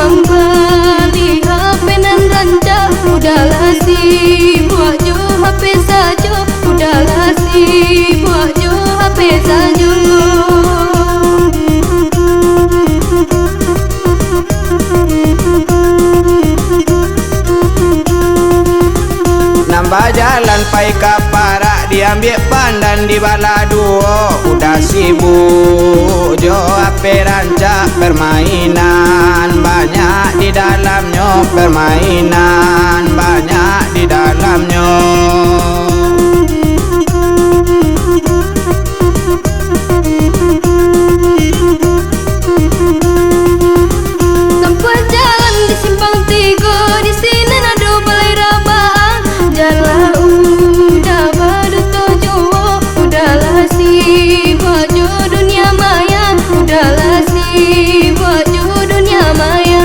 Bang bali HP nan ranca, udahlah si buat jo HP saja, udahlah si buat jo HP saja. Nambah jalan pai kaparak, diambil pandan di baladuo. Udah sibuk jo HP rancak, permainan banyak di dalamnya, permainan banyak di dalamnya. Tempat jalan di simpang tiga, di sini ada balai rabaan. Jalan udah badu tojo, udahlah si baju dunia maya, udahlah si baju dunia maya.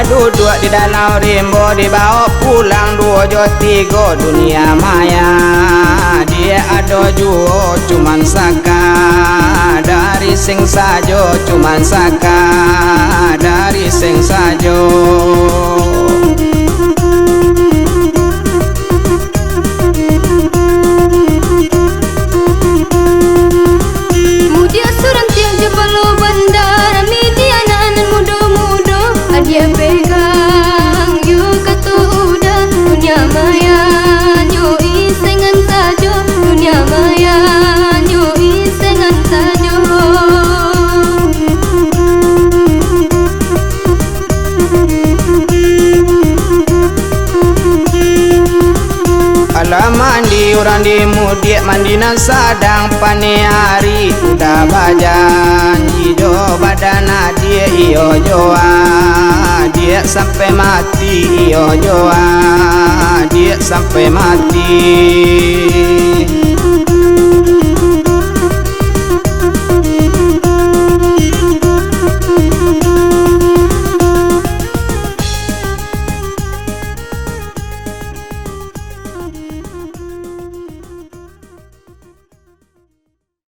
Duduk di danau rimbo, dibawa pulang dua jo tiga. Dunia maya dia ada juo, cuman saka dari sing sajo, cuman saka dari sing sajo. Mudia surantiah jebalo bandara, media anak muda-muda, dia pegang yuk kata udah. Dunia maya nyo isengan saja, dunia maya nyo isengan saja. Alah mandi orang di mudik, mandi nan sadang pane hari. Udah bajanji jo badan dia iyo joa, dia sampai mati iyo joa, dia sampai mati.